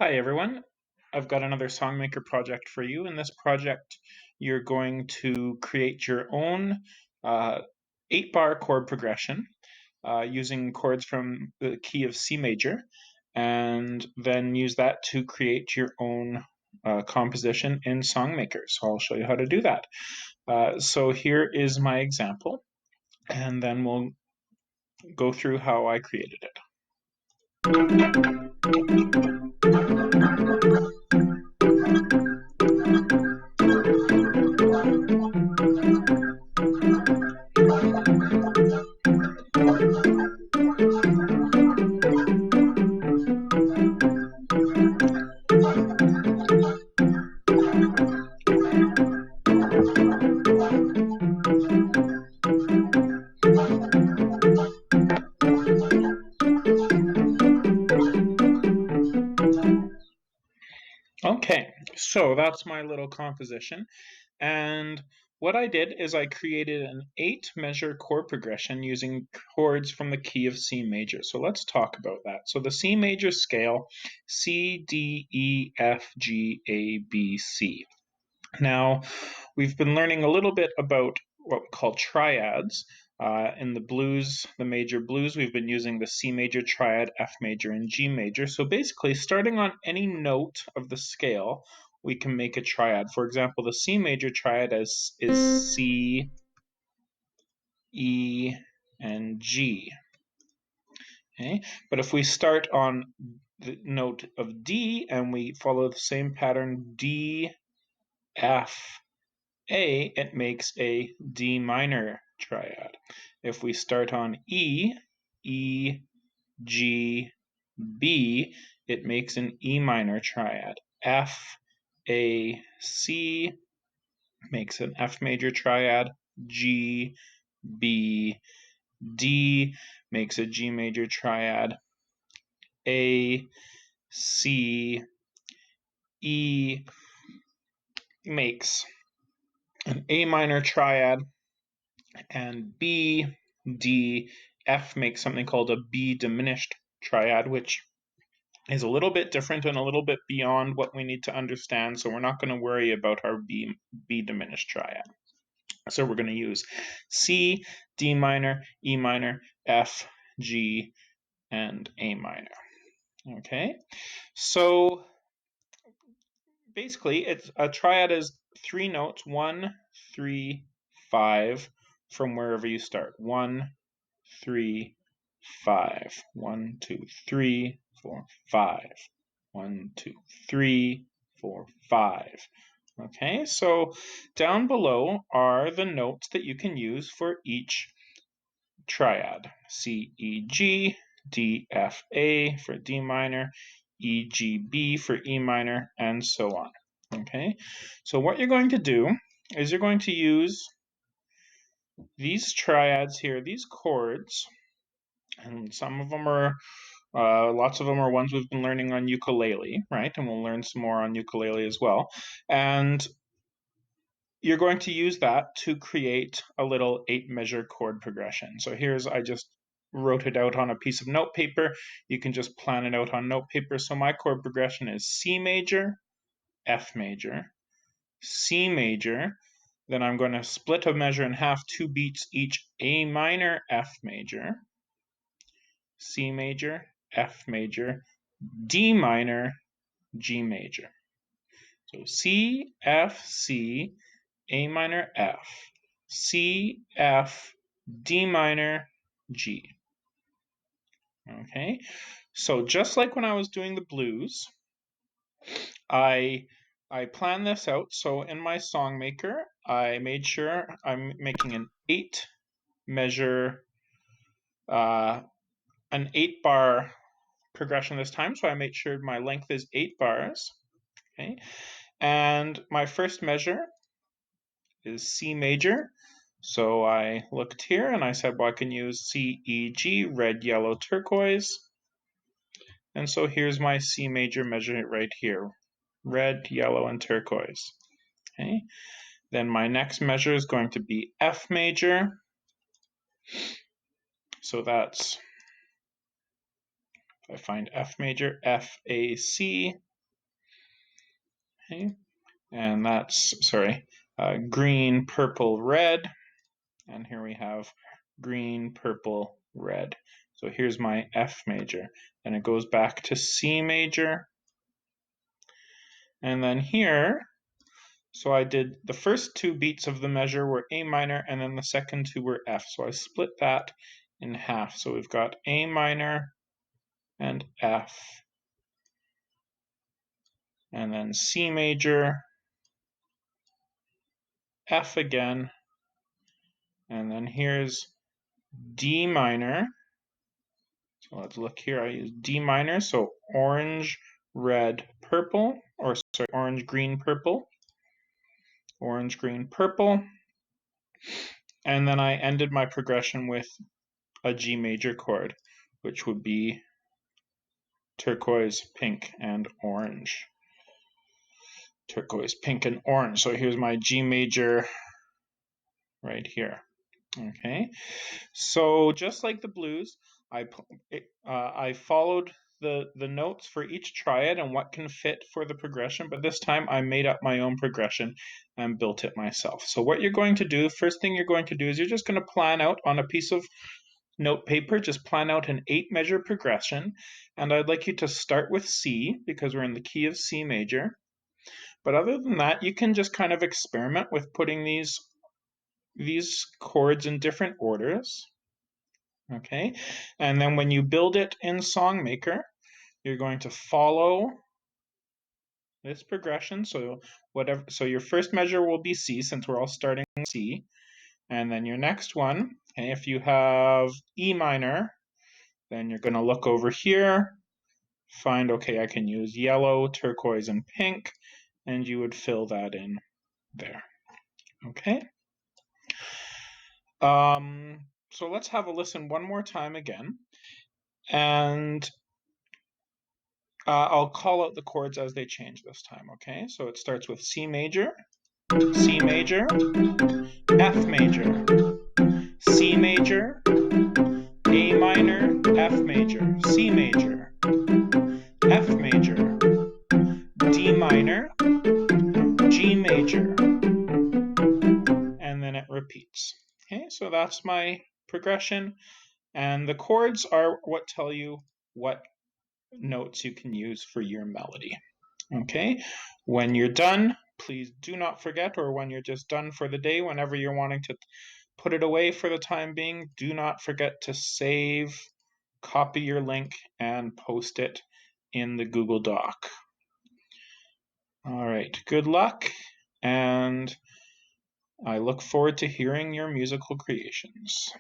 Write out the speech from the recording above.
Hi everyone. I've got another SongMaker project for you. In this project, you're going to create your own 8-bar chord progression using chords from the key of C major, and then use that to create your own composition in SongMaker. So I'll show you how to do that. So here is my example, and then we'll go through how I created it. Okay, so that's my little composition. And what I did is I created an 8-measure chord progression using chords from the key of C major. So let's talk about that. So the C major scale, C, D, E, F, G, A, B, C. Now, we've been learning a little bit about what we call triads. In the blues, the major blues, we've been using the C major triad, F major, and G major. So basically, starting on any note of the scale, we can make a triad. For example, the C major triad is C, E, and G. Okay? But if we start on the note of D and we follow the same pattern, D, F, A, it makes a D minor triad. If we start on E, E, G, B, it makes an E minor triad. F, A, C makes an F major triad. G, B, D makes a G major triad. A, C, E makes an A minor triad, and B, D, F makes something called a B diminished triad, which is a little bit different and a little bit beyond what we need to understand, so we're not going to worry about our B diminished triad. So we're going to use C, D minor, E minor, F, G, and A minor. Okay, so basically it's a triad is 3 notes, 1, 3, 5, from wherever you start. 1, 3, 5. 1, 2, 3, 4, 5. 1, 2, 3, 4, 5. Okay, so down below are the notes that you can use for each triad. C, E, G, D, F, A for D minor, E, G, B for E minor, and so on. Okay, so what you're going to do is you're going to use these triads here, these chords, and some of them are, lots of them are ones we've been learning on ukulele, right? And we'll learn some more on ukulele as well. And you're going to use that to create a little 8-measure chord progression. So I just wrote it out on a piece of note paper. You can just plan it out on note paper. So my chord progression is C major, F major, C major. Then I'm going to split a measure in half, 2 beats each, A minor, F major, C major, F major, D minor, G major. So C, F, C, A minor, F, C, F, D minor, G. Okay, so just like when I was doing the blues, I planned this out. So in my SongMaker, I made sure I'm making an 8-measure, an 8-bar progression this time. So I made sure my length is 8 bars. Okay, and my first measure is C major. So I looked here and I said, well, I can use C, E, G, red, yellow, turquoise. And so here's my C major measure right here, red, yellow, and turquoise. Okay. Then my next measure is going to be F major. So that's, if I find F major, F, A, C. Okay, and that's, sorry, green, purple, red, and here we have green, purple, red. So here's my F major, and it goes back to C major, and then here, so I did the first two beats of the measure were A minor, and then the second two were F. So I split that in half. So we've got A minor and F, and then C major, F again, and then here's D minor. So let's look here. I use D minor, so orange, red, purple, or sorry, orange, green, purple, orange, green, purple. And then I ended my progression with a G major chord, which would be turquoise, pink, and orange. Turquoise, pink, and orange. So here's my G major right here. Okay, so just like the blues, I followed the notes for each triad and what can fit for the progression, but this time I made up my own progression and built it myself. So what you're going to do, first thing you're going to do is you're just going to plan out on a piece of note paper, just plan out an 8-measure progression, and I'd like you to start with C because we're in the key of C major. But other than that, you can just kind of experiment with putting these chords in different orders. Okay, and then when you build it in Songmaker, you're going to follow this progression. So your first measure will be C since we're all starting with C, and then your next one, okay, if you have E minor, then you're going to look over here, find, okay, I can use yellow, turquoise, and pink, and you would fill that in there. Okay. So let's have a listen one more time again, and I'll call out the chords as they change this time, okay? So it starts with C major, C major, F major, C major, A minor, F major, C major, F major, D minor, G major, and then it repeats. Okay, so that's my progression, and the chords are what tell you what notes you can use for your melody. Okay, when you're done, please do not forget, or when you're just done for the day, whenever you're wanting to put it away for the time being, do not forget to save, copy your link, and post it in the Google Doc. All right, good luck, and I look forward to hearing your musical creations.